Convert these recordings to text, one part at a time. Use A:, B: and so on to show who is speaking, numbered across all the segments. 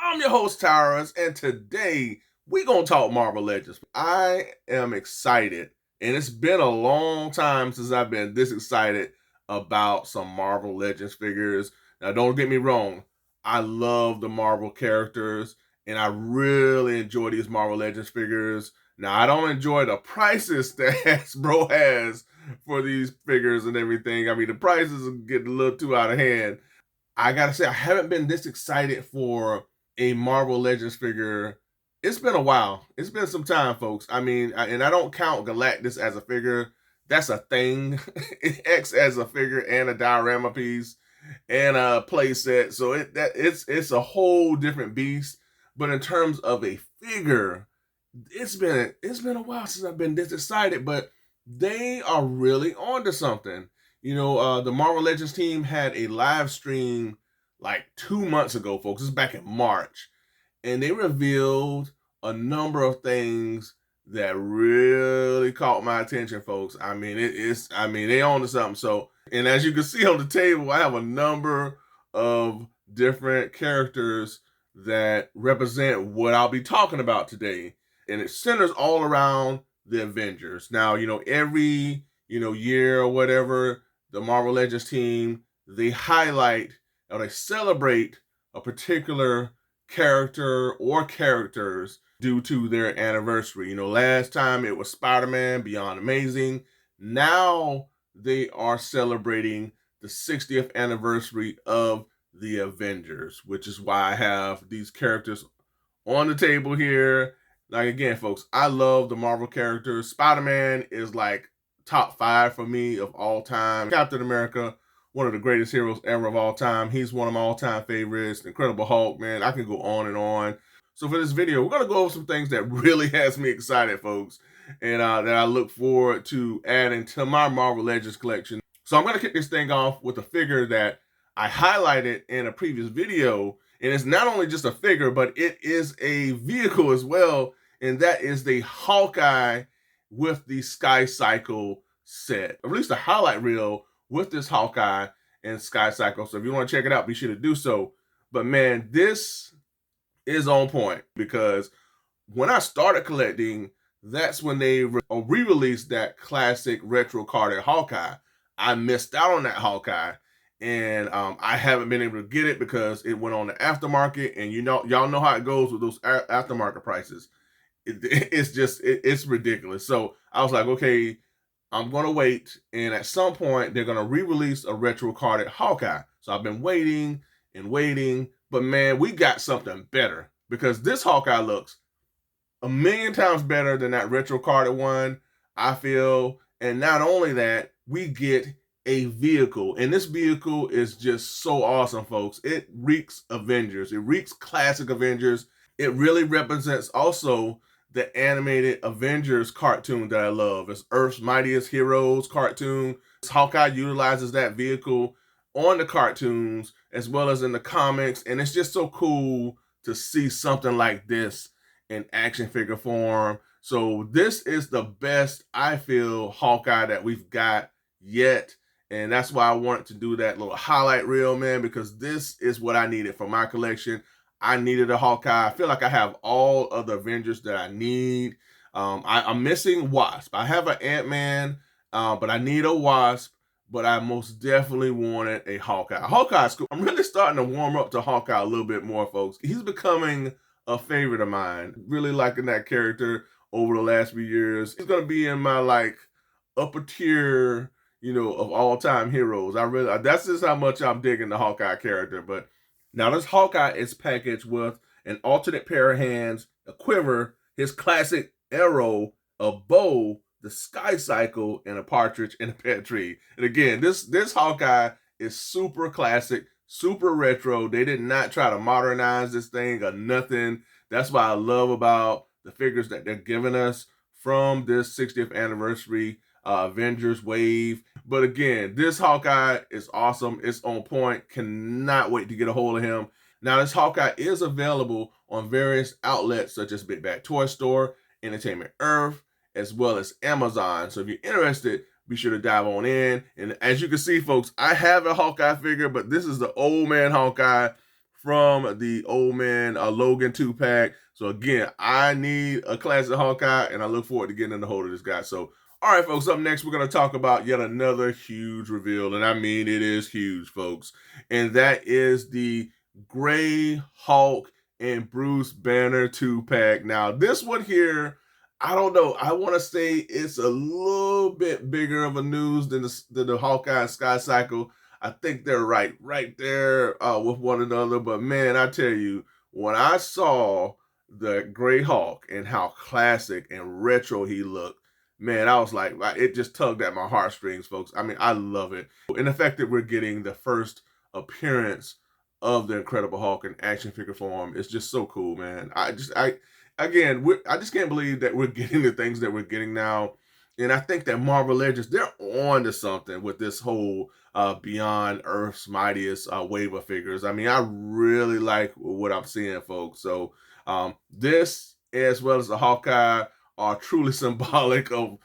A: I'm your host, Tyrus, and today we're going to talk Marvel Legends. I am excited, and it's been a long time since I've been this excited about some Marvel Legends figures. Now, don't get me wrong, I love the Marvel characters, and I really enjoy these Marvel Legends figures. Now, I don't enjoy the prices that Hasbro has for these figures and everything. I mean, the prices are getting a little too out of hand. I gotta say, I haven't been this excited for a Marvel Legends figure. It's been a while. It's been some time, folks. I mean, and I don't count Galactus as a figure. That's a thing. X as a figure and a diorama piece and a play set. So it's a whole different beast. But in terms of a figure, it's been a while since I've been this excited. But they are really onto something. The Marvel Legends team had a live stream like 2 months ago, folks. This is back in March, and they revealed a number of things that really caught my attention, folks. I mean, they own to something. So, and as you can see on the table, I have a number of different characters that represent what I'll be talking about today, and it centers all around the Avengers. Now, every year or whatever, the Marvel Legends team, they highlight or they celebrate a particular character or characters due to their anniversary. Last time it was Spider-Man Beyond Amazing. Now they are celebrating the 60th anniversary of the Avengers, which is why I have these characters on the table here. Like, again, folks, I love the Marvel characters. Spider-Man is like top 5 for me of all time. Captain America, one of the greatest heroes ever of all time. He's one of my all-time favorites. Incredible Hulk, man. I can go on and on. So for this video, we're going to go over some things that really has me excited, folks, and that I look forward to adding to my Marvel Legends collection. So I'm going to kick this thing off with a figure that I highlighted in a previous video, and it's not only just a figure, but it is a vehicle as well, and that is the Hawkeye with the Sky Cycle set. I released a highlight reel with this Hawkeye and Sky Cycle, so if you want to check it out, be sure to do so. But man, this is on point, because when I started collecting, that's when they re-released that classic retro carded Hawkeye. I missed out on that Hawkeye, and I haven't been able to get it because it went on the aftermarket, and y'all know how it goes with those aftermarket prices. It's ridiculous. So I was like, okay, I'm gonna wait, and at some point they're gonna re-release a retro carded Hawkeye. So I've been waiting and waiting, but man, we got something better, because this Hawkeye looks a million times better than that retro carded one, I feel. And not only that, we get a vehicle, and this vehicle is just so awesome, folks. It reeks Avengers. It reeks classic Avengers. It really represents also the animated Avengers cartoon that I love. It's Earth's Mightiest Heroes cartoon. Hawkeye utilizes that vehicle on the cartoons as well as in the comics, and it's just so cool to see something like this in action figure form. So this is the best, I feel, Hawkeye that we've got yet, and that's why I wanted to do that little highlight reel, man, because this is what I needed for my collection. I needed a Hawkeye. I feel like I have all of the Avengers that I need. I'm missing Wasp. I have an Ant-Man, but I need a Wasp. But I most definitely wanted a Hawkeye. Hawkeye's cool. I'm really starting to warm up to Hawkeye a little bit more, folks. He's becoming a favorite of mine. Really liking that character over the last few years. He's gonna be in my like upper tier, of all-time heroes. That's just how much I'm digging the Hawkeye character. But now this Hawkeye is packaged with an alternate pair of hands, a quiver, his classic arrow, a bow, the Sky Cycle, and a partridge in a pear tree. And again, this Hawkeye is super classic, super retro. They did not try to modernize this thing or nothing. That's what I love about the figures that they're giving us from this 60th anniversary Avengers wave. But again, this Hawkeye is awesome. It's on point. Cannot wait to get a hold of him. Now, this Hawkeye is available on various outlets such as Big Bad Toy Store, Entertainment Earth, as well as Amazon. So if you're interested, be sure to dive on in. And as you can see, folks, I have a Hawkeye figure, but this is the old man Hawkeye from the Old Man Logan 2-pack. So again, I need a classic Hawkeye, and I look forward to getting a hold of this guy. So, all right, folks, up next, we're going to talk about yet another huge reveal. And I mean, it is huge, folks. And that is the Gray Hulk and Bruce Banner 2-pack. Now, this one here, I don't know. I want to say it's a little bit bigger of a news than the Hawkeye and Sky Cycle. I think they're right there with one another. But man, I tell you, when I saw the Gray Hulk and how classic and retro he looked, man, I was like, it just tugged at my heartstrings, folks. I mean, I love it. And the fact that we're getting the first appearance of the Incredible Hulk in action figure form is just so cool, man. I just can't believe that we're getting the things that we're getting now. And I think that Marvel Legends, they're on to something with this whole Beyond Earth's Mightiest wave of figures. I mean, I really like what I'm seeing, folks. So this, as well as the Hawkeye, are truly symbolic of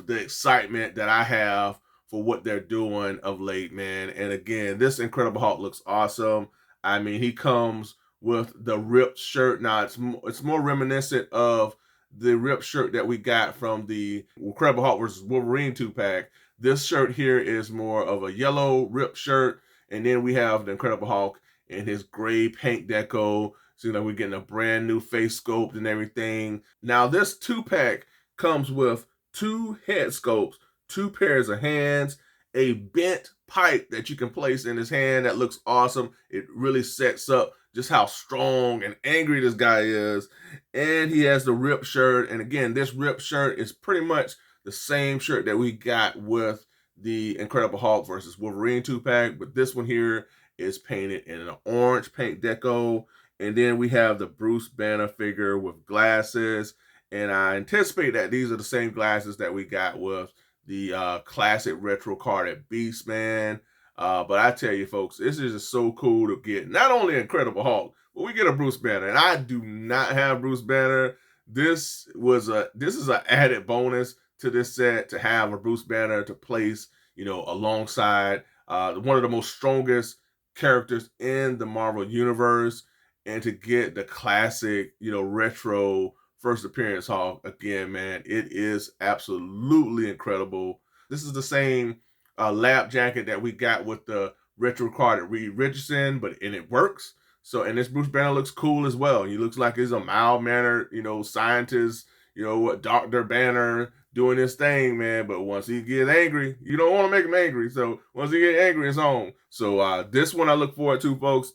A: the excitement that I have for what they're doing of late, man. And again, this Incredible Hulk looks awesome. I mean, he comes with the ripped shirt. Now, it's more reminiscent of the ripped shirt that we got from the Incredible Hulk versus Wolverine 2-pack. This shirt here is more of a yellow ripped shirt. And then we have the Incredible Hulk in his gray paint deco. So, we're getting a brand new face sculpt and everything. Now, this 2-pack comes with 2 head sculpts, 2 pairs of hands, a bent pipe that you can place in his hand that looks awesome. It really sets up just how strong and angry this guy is. And he has the ripped shirt. And again, this ripped shirt is pretty much the same shirt that we got with the Incredible Hulk versus Wolverine 2-pack. But this one here is painted in an orange paint deco. And then we have the Bruce Banner figure with glasses. And I anticipate that these are the same glasses that we got with the classic retro carded Beastman. But I tell you, folks, this is just so cool to get not only Incredible Hulk, but we get a Bruce Banner. And I do not have Bruce Banner. This is an added bonus to this set to have a Bruce Banner to place, alongside one of the most strongest characters in the Marvel Universe. And to get the classic, retro first appearance Hulk, again, man, it is absolutely incredible. This is the same lab jacket that we got with the retro carded Reed Richardson, and it works. So, and this Bruce Banner looks cool as well. He looks like he's a mild-mannered, scientist, Dr. Banner doing his thing, man. But once he gets angry, you don't want to make him angry. So once he gets angry, it's on. So this one I look forward to, folks.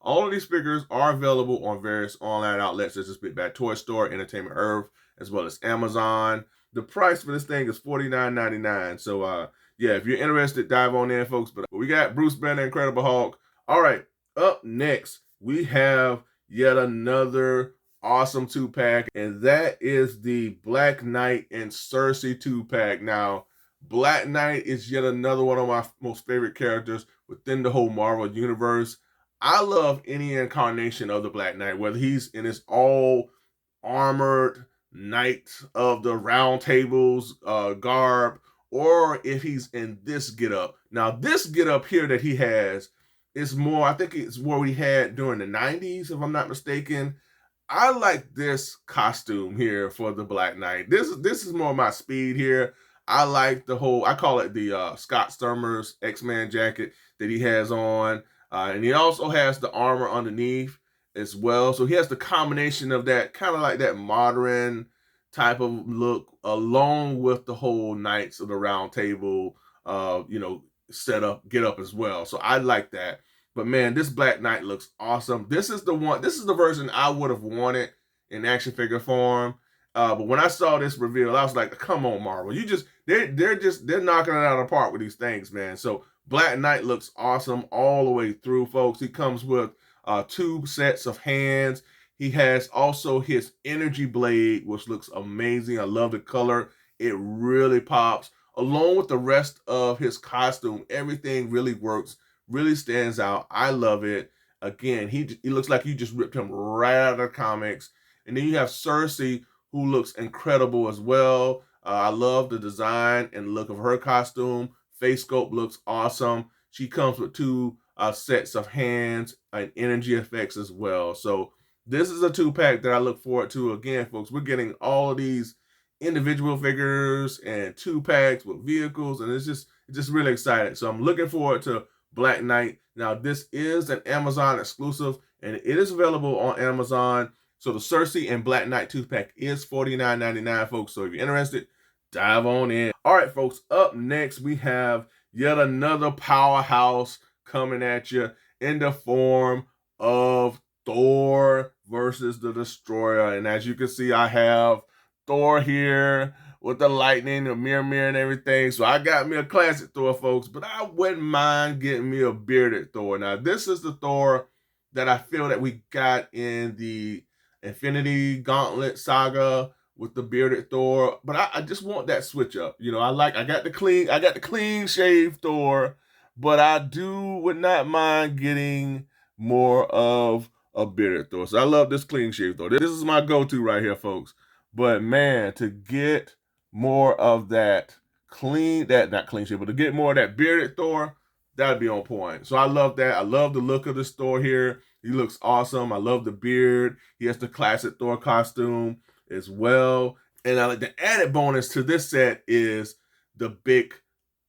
A: All of these figures are available on various online outlets such as Big Bad Toy Store, Entertainment Earth, as well as Amazon. The price for this thing is $49.99. So, yeah, if you're interested, dive on in, folks. But we got Bruce Banner, Incredible Hulk. All right, up next, we have yet another awesome 2-pack, and that is the Black Knight and Cersei 2-pack. Now, Black Knight is yet another one of my most favorite characters within the whole Marvel Universe. I love any incarnation of the Black Knight, whether he's in his all armored Knight of the Round Tables garb, or if he's in this getup. Now, this getup here that he has is more, I think it's what we had during the 90s, if I'm not mistaken. I like this costume here for the Black Knight. This is more my speed here. I like I call it the Scott Sturmer's X-Men jacket that he has on. And he also has the armor underneath as well. So he has the combination of that, kind of like that modern type of look, along with the whole Knights of the Round Table, get up as well. So I like that. But man, this Black Knight looks awesome. This is the version I would have wanted in action figure form. But when I saw this reveal, I was like, come on, Marvel. They're knocking it out of the park with these things, man. So Black Knight looks awesome all the way through, folks. He comes with 2 sets of hands. He has also his energy blade, which looks amazing. I love the color. It really pops. Along with the rest of his costume, everything really works, really stands out. I love it. Again, he looks like you just ripped him right out of the comics. And then you have Cersei, who looks incredible as well. I love the design and look of her costume. Face sculpt looks awesome. She comes with 2 sets of hands and energy effects as well. So this is a 2-pack that I look forward to. Again, folks, we're getting all of these individual figures and 2-packs with vehicles, and it's just really exciting. So I'm looking forward to Black Knight. Now, this is an Amazon exclusive, and it is available on Amazon. So the Cersei and Black Knight 2-pack is $49.99, folks. So if you're interested, dive on in. All right, folks, up next, we have yet another powerhouse coming at you in the form of Thor versus the Destroyer. And as you can see, I have Thor here with the lightning, the mirror, and everything. So I got me a classic Thor, folks, but I wouldn't mind getting me a bearded Thor. Now, this is the Thor that I feel that we got in the Infinity Gauntlet saga with the bearded Thor, but I just want that switch up. You know, I got the clean shaved Thor, but I would not mind getting more of a bearded Thor. So I love this clean shaved Thor. This is my go-to right here, folks. But man, to get more of that not clean shave, but to get more of that bearded Thor, that'd be on point. So I love that. I love the look of this Thor here. He looks awesome. I love the beard. He has the classic Thor costume as well. And the added bonus to this set is the big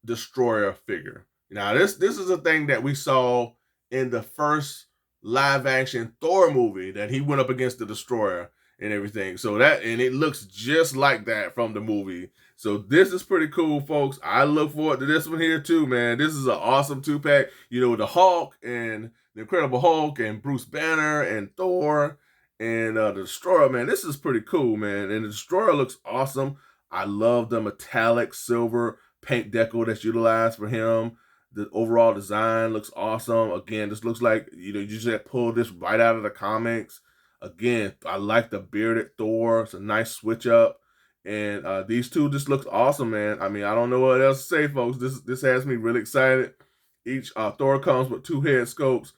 A: Destroyer figure. Now, this is a thing that we saw in the first live action Thor movie, that he went up against the Destroyer and everything. So and it looks just like that from the movie. So this is pretty cool, folks. I look forward to this one here too, man. This is an awesome 2-pack. You know, the Hulk and the Incredible Hulk and Bruce Banner and Thor and the Destroyer, man. This is pretty cool, man. And the Destroyer looks awesome. I love the metallic silver paint deco that's utilized for him. The overall design looks awesome. Again, this looks like, you know, you just pulled this right out of the comics. Again, I like the bearded Thor. It's a nice switch up. And these two just looks awesome, man. I mean, I don't know what else to say, folks. This has me really excited. Each Thor comes with 2 head scopes,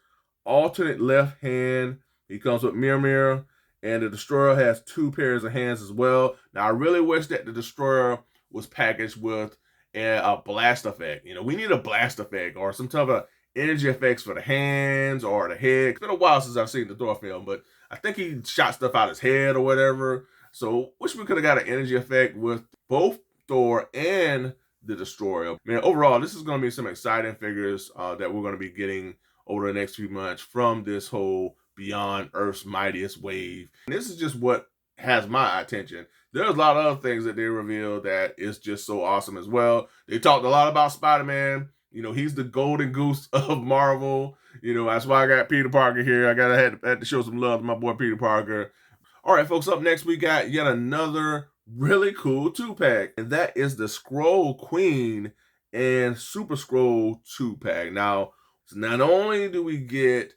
A: alternate left hand. He comes with mirror, and the Destroyer has 2 pairs of hands as well. Now, I really wish that the Destroyer was packaged with a blast effect. You know, we need a blast effect or some type of energy effects for the hands or the head. It's been a while since I've seen the Thor film, but I think he shot stuff out his head or whatever. So wish we could have got an energy effect with both Thor and the Destroyer. Man, overall, this is going to be some exciting figures that we're going to be getting over the next few months from this whole Beyond Earth's Mightiest wave. And this is just what has my attention. There's a lot of other things that they revealed that is just so awesome as well. They talked a lot about Spider-Man. You know, he's the golden goose of Marvel. You know, that's why I got Peter Parker here. Had to show some love to my boy Peter Parker. All right, folks, up next we got yet another really cool 2-pack, and that is the Skrull Queen and Super Skrull 2-pack. Now, not only do we get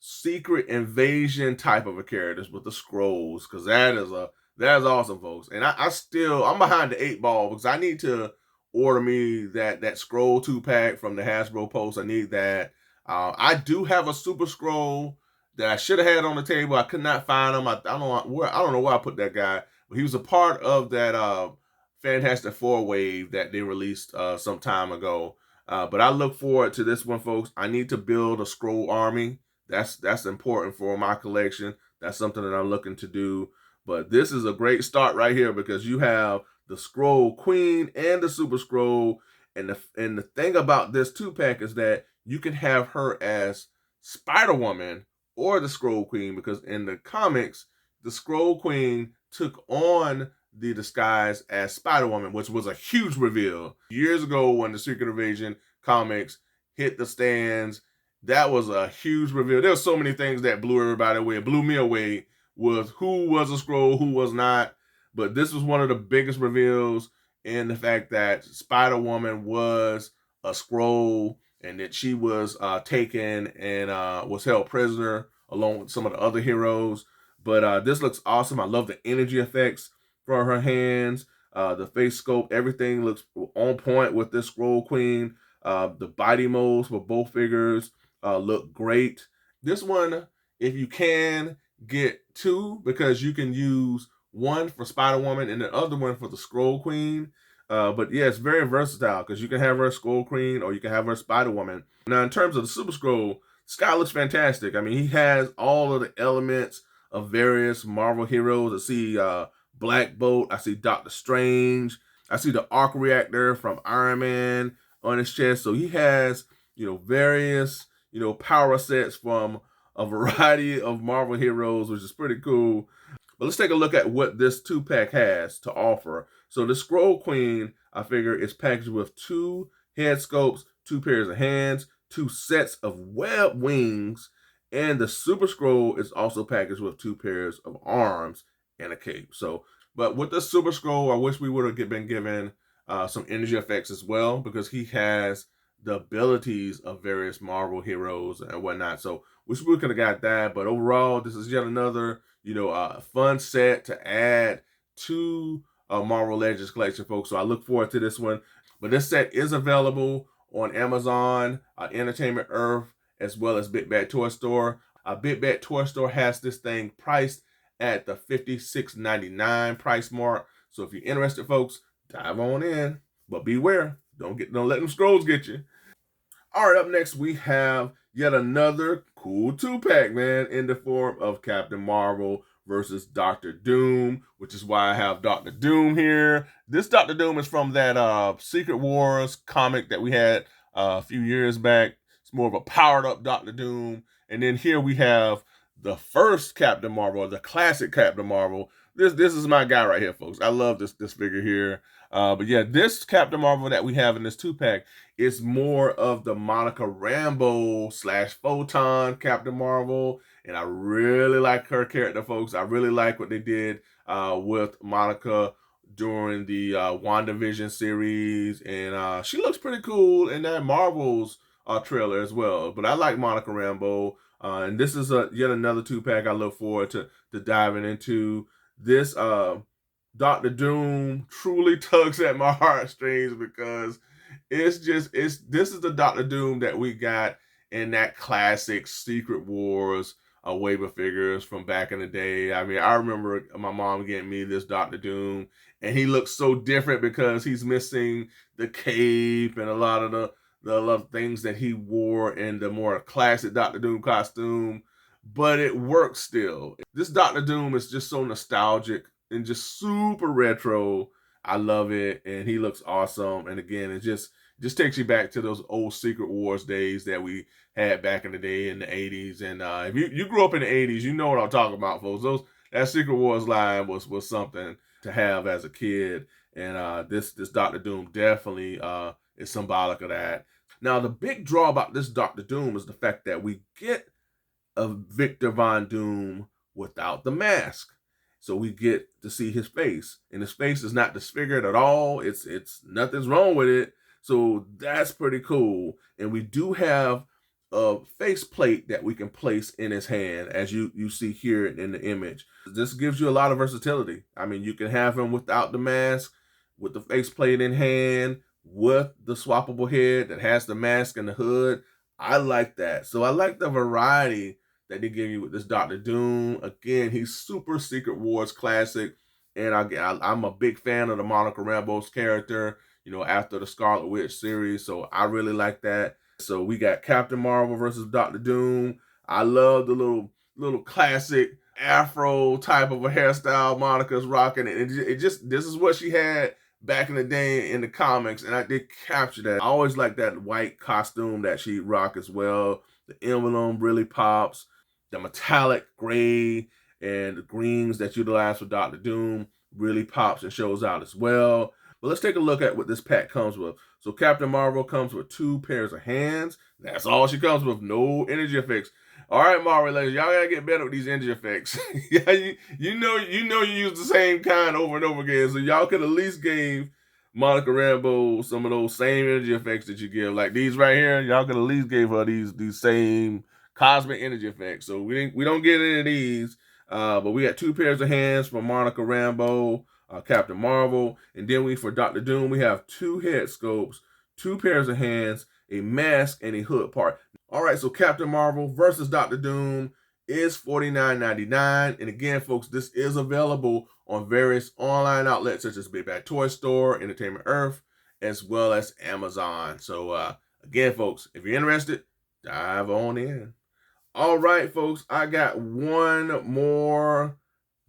A: secret invasion type of a characters with the Skrulls, because that is awesome, folks. And I'm behind the 8 ball because I need to order me that Skrull 2-pack from the Hasbro post. I need that. I do have a Super Skrull that I should have had on the table. I could not find him. I don't know where I put that guy, but he was a part of that Fantastic Four wave that they released some time ago. But I look forward to this one, folks. I need to build a Skrull army. That's important for my collection. That's something that I'm looking to do. But this is a great start right here because you have the Skrull Queen and the Super Skrull. And the thing about this 2-pack is that you can have her as Spider-Woman or the Skrull Queen, because in the comics, the Skrull Queen took on the disguise as Spider-Woman, which was a huge reveal. Years ago when the Secret Invasion comics hit the stands, that was a huge reveal. There were so many things that blew everybody away. It blew me away with who was a Skrull, who was not. But this was one of the biggest reveals in the fact that Spider-Woman was a Skrull and that she was taken and was held prisoner along with some of the other heroes. But this looks awesome. I love the energy effects from her hands. The face sculpt, everything looks on point with this Skrull Queen. The body molds for both figures look great. This one, if you can, get 2 because you can use one for Spider-Woman and the other one for the Skrull Queen. But yeah, it's very versatile because you can have her Skull Queen or you can have her Spider Woman. Now, in terms of the Super Scroll, Scott looks fantastic. I mean, he has all of the elements of various Marvel heroes. I see Black Bolt, I see Doctor Strange, I see the arc reactor from Iron Man on his chest. So he has, various, power sets from a variety of Marvel heroes, which is pretty cool. But let's take a look at what this 2-pack has to offer. So the Scroll Queen, I figure, is packaged with 2 head sculpts, 2 pairs of hands, 2 sets of web wings, and the Super Scroll is also packaged with 2 pairs of arms and a cape. So, but with the Super Scroll, I wish we would have been given some energy effects as well, because he has the abilities of various Marvel heroes and whatnot. So, wish we could have got that. But overall, this is yet another a fun set to add to Marvel Legends collection, folks. So I look forward to this one. But this set is available on Amazon, Entertainment Earth, as well as Big Bad Toy Store. Big Bad Toy Store has this thing priced at the $56.99 price mark. So if you're interested, folks, dive on in. But beware, don't let them scrolls get you. All right, up next we have yet another cool 2-pack, man, in the form of Captain Marvel versus Doctor Doom, which is why I have Doctor Doom here. This Doctor Doom is from that Secret Wars comic that we had a few years back. It's more of a powered up Doctor Doom. And then here we have the first Captain Marvel, the classic Captain Marvel. This is my guy right here, folks. I love this figure here. But yeah, this Captain Marvel that we have in this 2-pack is more of the Monica Rambeau / Photon Captain Marvel. And I really like her character, folks. I really like what they did with Monica during the WandaVision series. And she looks pretty cool in that Marvel's trailer as well. But I like Monica Rambeau. And this is yet another 2-pack I look forward to diving into. This Doctor Doom truly tugs at my heartstrings because this is the Doctor Doom that we got in that classic Secret Wars wave of figures from back in the day. I mean, I remember my mom getting me this Doctor Doom, and he looks so different because he's missing the cape and a lot of the things that he wore in the more classic Doctor Doom costume, but it works still. This Doctor Doom is just so nostalgic and just super retro. I love it, and he looks awesome. And again, it just takes you back to those old Secret Wars days that we had back in the day in the 80s. And if you grew up in the 80s, you know what I'm talking about, folks. That Secret Wars line was something to have as a kid. And this Doctor Doom definitely is symbolic of that. Now, the big draw about this Doctor Doom is the fact that we get a Victor Von Doom without the mask. So we get to see his face, and his face is not disfigured at all. It's nothing's wrong with it. So that's pretty cool. And we do have a face plate that we can place in his hand, as you see here in the image. This gives you a lot of versatility. I mean, you can have him without the mask, with the face plate in hand, with the swappable head that has the mask and the hood. I like that. So I like the variety that they give you with this Doctor Doom. Again, he's super Secret Wars classic, and I'm a big fan of the Monica Rambeau's character, after the Scarlet Witch series, so I really like that. So we got Captain Marvel versus Doctor Doom. I love the little classic afro type of a hairstyle Monica's rocking. It just this is what she had back in the day in the comics, and I did capture that. I always like that white costume that she rock as well. The emblem really pops. The metallic gray and the greens that utilize for Doctor Doom really pops and shows out as well. But let's take a look at what this pack comes with. So Captain Marvel comes with 2 pairs of hands. That's all she comes with. No energy effects. All right, Marvel ladies, y'all gotta get better with these energy effects. Yeah, you know you use the same kind over and over again. So y'all could at least give Monica Rambeau some of those same energy effects that you give. Like these right here, y'all could at least give her these same cosmic energy effects. So we don't get any of these. But we got 2 pairs of hands from Monica Rambeau, Captain Marvel, and then for Doctor Doom, we have 2 head sculpts, 2 pairs of hands, a mask, and a hood part. All right, so Captain Marvel versus Doctor Doom. is $49.99. And again, folks, this is available on various online outlets such as Big Bad Toy Store, Entertainment Earth, as well as Amazon. So again, folks, if you're interested, dive on in. All right, folks, I got one more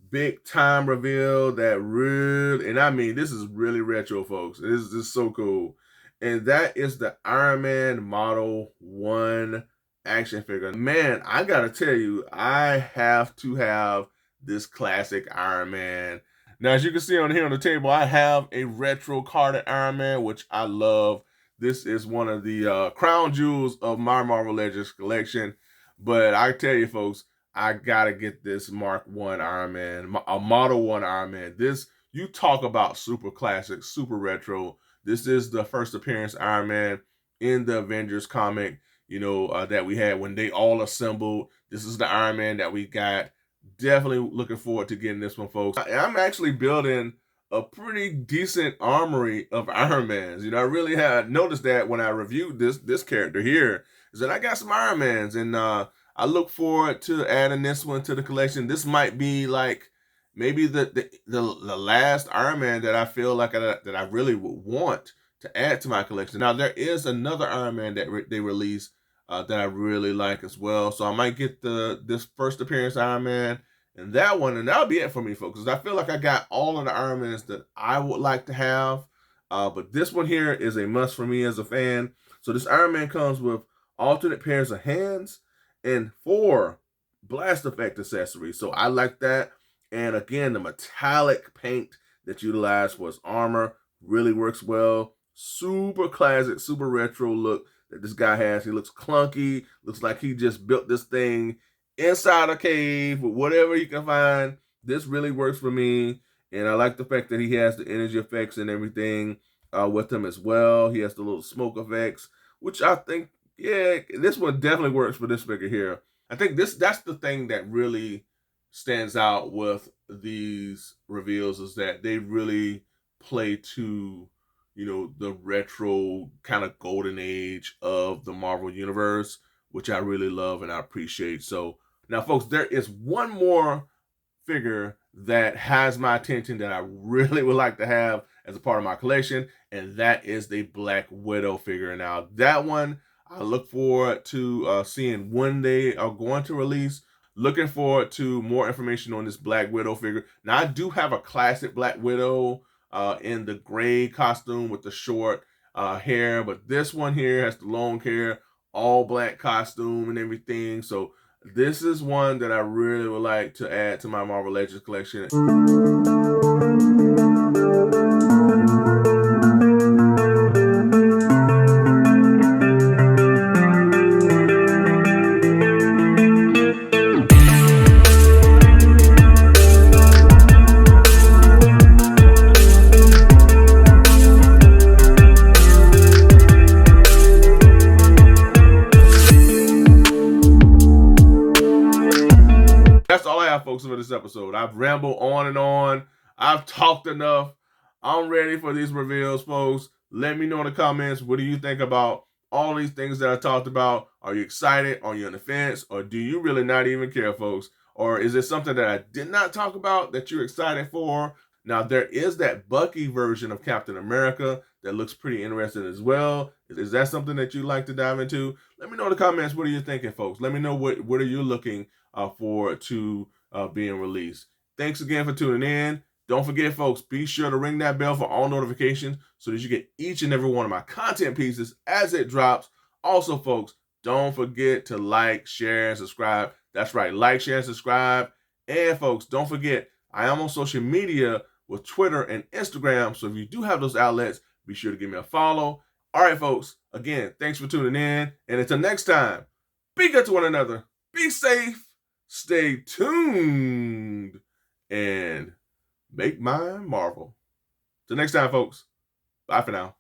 A: big time reveal that really, and I mean, this is really retro, folks. This is just so cool. And that is the Iron Man Model 1 action figure. Man, I gotta tell you, I have to have this classic Iron Man. Now, as you can see on here on the table, I have a retro carded Iron Man, which I love. This is one of the crown jewels of my Marvel Legends collection. But I tell you, folks, I gotta get this Mark 1 Iron Man, a Model 1 Iron Man. This, you talk about super classic, super retro. This is the first appearance Iron Man in the Avengers comic, that we had when they all assembled. This is the Iron Man that we got. Definitely looking forward to getting this one, folks. I'm actually building a pretty decent armory of Iron Mans. I really had noticed that when I reviewed this character here, is that I got some Iron Mans, and I look forward to adding this one to the collection. This might be like maybe the last Iron Man that I feel like that I really would want to add to my collection. Now, there is another Iron Man that they released that I really like as well. So I might get this first appearance Iron Man and that one, and that'll be it for me, folks. Because I feel like I got all of the Iron Mans that I would like to have. But this one here is a must for me as a fan. So this Iron Man comes with alternate pairs of hands and 4 blast effect accessories. So I like that. And again, the metallic paint that utilized for his armor really works well. Super classic, super retro look that this guy has. He looks clunky. Looks like he just built this thing inside a cave with whatever he can find. This really works for me. And I like the fact that he has the energy effects and everything with him as well. He has the little smoke effects, which I think, yeah, this one definitely works for this figure here. I think that's the thing that really stands out with these reveals, is that they really play to, the retro kind of golden age of the Marvel Universe, which I really love and I appreciate. So now, folks, there is one more figure that has my attention that I really would like to have as a part of my collection, and that is the Black Widow figure. Now, that one I look forward to seeing when they are going to release. Looking forward to more information on this Black Widow figure. Now, I do have a classic Black Widow in the gray costume with the short hair, but this one here has the long hair, all black costume and everything. So this is one that I really would like to add to my Marvel Legends collection. That's all I have, folks, for this episode. I've rambled on and on. I've talked enough. I'm ready for these reveals, folks. Let me know in the comments, what do you think about all these things that I talked about? Are you excited? Are you on the fence? Or do you really not even care, folks? Or is it something that I did not talk about that you're excited for? Now, there is that Bucky version of Captain America that looks pretty interesting as well. Is that something that you'd like to dive into? Let me know in the comments, what are you thinking, folks? Let me know what are you looking forward to being released. Thanks again for tuning in. Don't forget, folks, be sure to ring that bell for all notifications so that you get each and every one of my content pieces as it drops. Also, folks, don't forget to like, share, and subscribe. That's right, like, share, and subscribe. And, folks, don't forget, I am on social media with Twitter and Instagram. So if you do have those outlets, be sure to give me a follow. All right, folks, again, thanks for tuning in. And until next time, be good to one another. Be safe. Stay tuned. And make mine Marvel. Till next time, folks. Bye for now.